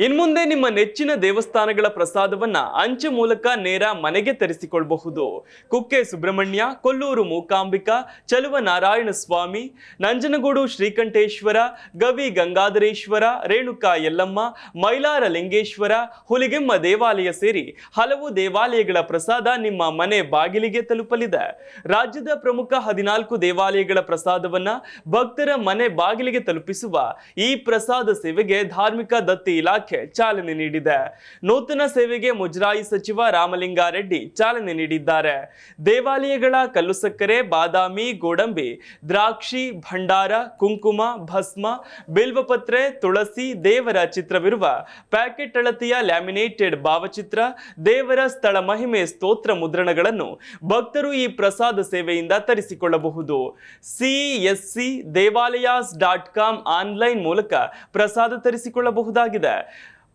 ಇನ್ಮುಂದೆ ನಿಮ್ಮ ನೆಚ್ಚಿನ ದೇವಸ್ಥಾನಗಳ ಪ್ರಸಾದವನ್ನ ಅಂಚೆ ಮೂಲಕ ನೇರ ಮನೆಗೆ ತರಿಸಿಕೊಳ್ಳಬಹುದು. ಕುಕ್ಕೆ ಸುಬ್ರಹ್ಮಣ್ಯ, ಕೊಲ್ಲೂರು ಮೂಕಾಂಬಿಕಾ, ಚಲುವ ನಾರಾಯಣ ಸ್ವಾಮಿ, ನಂಜನಗೂಡು ಶ್ರೀಕಂಠೇಶ್ವರ, ಗವಿ ಗಂಗಾಧರೇಶ್ವರ, ರೇಣುಕಾ ಯಲ್ಲಮ್ಮ, ಮೈಲಾರ ಲಿಂಗೇಶ್ವರ, ಹುಲಿಗೆಮ್ಮ ದೇವಾಲಯ ಸೇರಿ ಹಲವು ದೇವಾಲಯಗಳ ಪ್ರಸಾದ ನಿಮ್ಮ ಮನೆ ಬಾಗಿಲಿಗೆ ತಲುಪಲಿದೆ. ರಾಜ್ಯದ ಪ್ರಮುಖ 14 ದೇವಾಲಯಗಳ ಪ್ರಸಾದವನ್ನ ಭಕ್ತರ ಮನೆ ಬಾಗಿಲಿಗೆ ತಲುಪಿಸುವ ಈ ಪ್ರಸಾದ ಸೇವೆಗೆ ಧಾರ್ಮಿಕ ದತ್ತಿ ಇಲಾಖೆ ಚಾಲನೆ ನೀಡಿದೆ. ನೂತನ ಸೇವೆಗೆ ಮುಜರಾಯಿ ಸಚಿವ ರಾಮಲಿಂಗಾರೆಡ್ಡಿ ಚಾಲನೆ ನೀಡಿದ್ದಾರೆ. ದೇವಾಲಯಗಳ ಕಲ್ಲು ಸಕ್ಕರೆ, ಬಾದಾಮಿ, ಗೋಡಂಬಿ, ದ್ರಾಕ್ಷಿ, ಭಂಡಾರ, ಕುಂಕುಮ, ಭಸ್ಮ, ಬಿಲ್ವಪತ್ರೆ, ತುಳಸಿ, ದೇವರ ಚಿತ್ರವಿರುವ ಪ್ಯಾಕೆಟ್ ಅಳತೆಯ ಲ್ಯಾಮಿನೇಟೆಡ್ ಭಾವಚಿತ್ರ, ದೇವರ ಸ್ಥಳ ಮಹಿಮೆ ಸ್ತೋತ್ರ ಮುದ್ರಣಗಳನ್ನು ಭಕ್ತರು ಈ ಪ್ರಸಾದ ಸೇವೆಯಿಂದ ತರಿಸಿಕೊಳ್ಳಬಹುದು. CSC devalayas.com ಆನ್ಲೈನ್ ಮೂಲಕ ಪ್ರಸಾದ ತರಿಸಿಕೊಳ್ಳಬಹುದಾಗಿದೆ.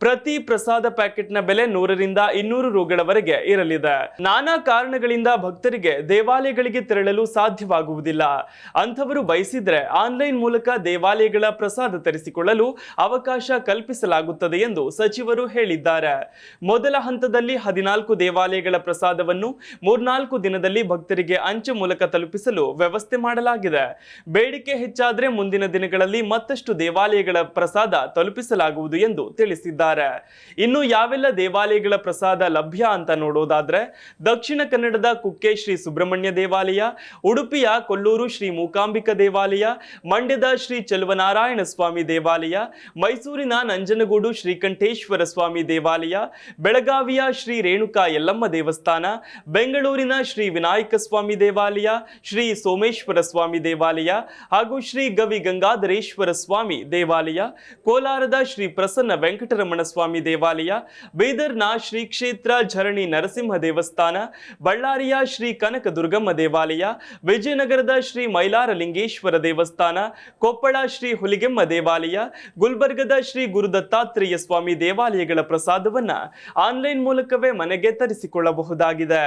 ಪ್ರತಿ ಪ್ರಸಾದ ಪ್ಯಾಕೆಟ್ನ ಬೆಲೆ 100 ರಿಂದ 200 ರೂಗಳವರೆಗೆ ಇರಲಿದೆ. ನಾನಾ ಕಾರಣಗಳಿಂದ ಭಕ್ತರಿಗೆ ದೇವಾಲಯಗಳಿಗೆ ತೆರಳಲು ಸಾಧ್ಯವಾಗುವುದಿಲ್ಲ. ಅಂಥವರು ಬಯಸಿದ್ರೆ ಆನ್ಲೈನ್ ಮೂಲಕ ದೇವಾಲಯಗಳ ಪ್ರಸಾದ ತರಿಸಿಕೊಳ್ಳಲು ಅವಕಾಶ ಕಲ್ಪಿಸಲಾಗುತ್ತದೆ ಎಂದು ಸಚಿವರು ಹೇಳಿದ್ದಾರೆ. ಮೊದಲ ಹಂತದಲ್ಲಿ 14 ದೇವಾಲಯಗಳ ಪ್ರಸಾದವನ್ನು 3-4 ದಿನದಲ್ಲಿ ಭಕ್ತರಿಗೆ ಅಂಚೆ ಮೂಲಕ ತಲುಪಿಸಲು ವ್ಯವಸ್ಥೆ ಮಾಡಲಾಗಿದೆ. ಬೇಡಿಕೆ ಹೆಚ್ಚಾದರೆ ಮುಂದಿನ ದಿನಗಳಲ್ಲಿ ಮತ್ತಷ್ಟು ದೇವಾಲಯಗಳ ಪ್ರಸಾದ ತಲುಪಿಸಲಾಗುವುದು ಎಂದು ತಿಳಿಸಿದ್ದಾರೆ. ಇನ್ನು ಯಾವೆಲ್ಲ ದೇವಾಲಯಗಳ ಪ್ರಸಾದ ಲಭ್ಯ ಅಂತ ನೋಡೋದಾದ್ರೆ, ದಕ್ಷಿಣ ಕನ್ನಡದ ಕುಕ್ಕೆ ಶ್ರೀ ಸುಬ್ರಹ್ಮಣ್ಯ ದೇವಾಲಯ, ಉಡುಪಿಯ ಕೊಲ್ಲೂರು ಶ್ರೀ ಮೂಕಾಂಬಿಕಾ ದೇವಾಲಯ, ಮಂಡ್ಯದ ಶ್ರೀ ಚಲುವನಾರಾಯಣ ಸ್ವಾಮಿ ದೇವಾಲಯ, ಮೈಸೂರಿನ ನಂಜನಗೂಡು ಶ್ರೀಕಂಠೇಶ್ವರ ಸ್ವಾಮಿ ದೇವಾಲಯ, ಬೆಳಗಾವಿಯ ಶ್ರೀ ರೇಣುಕಾ ಯಲ್ಲಮ್ಮ ದೇವಸ್ಥಾನ, ಬೆಂಗಳೂರಿನ ಶ್ರೀ ವಿನಾಯಕ ಸ್ವಾಮಿ ದೇವಾಲಯ, ಶ್ರೀ ಸೋಮೇಶ್ವರ ಸ್ವಾಮಿ ದೇವಾಲಯ ಹಾಗೂ ಶ್ರೀ ಗವಿ ಗಂಗಾಧರೇಶ್ವರ ಸ್ವಾಮಿ ದೇವಾಲಯ, ಕೋಲಾರದ ಶ್ರೀ ಪ್ರಸನ್ನ ವೆಂಕಟರಮಣ ಸ್ವಾಮಿ ದೇವಾಲಯ, ಬೀದರ್ನ ಶ್ರೀ ಕ್ಷೇತ್ರ ಝರಣಿ ನರಸಿಂಹ ದೇವಸ್ಥಾನ, ಬಳ್ಳಾರಿಯ ಶ್ರೀ ಕನಕ ದುರ್ಗಮ್ಮ ದೇವಾಲಯ, ವಿಜಯನಗರದ ಶ್ರೀ ಮೈಲಾರ ಲಿಂಗೇಶ್ವರ ದೇವಸ್ಥಾನ, ಕೊಪ್ಪಳ ಶ್ರೀ ಹುಲಿಗೆಮ್ಮ ದೇವಾಲಯ, ಗುಲ್ಬರ್ಗದ ಶ್ರೀ ಗುರು ದತ್ತಾತ್ರೇಯ ಸ್ವಾಮಿ ದೇವಾಲಯಗಳ ಪ್ರಸಾದವನ್ನ ಆನ್ಲೈನ್ ಮೂಲಕವೇ ಮನೆಗೆ ತರಿಸಿಕೊಳ್ಳಬಹುದಾಗಿದೆ.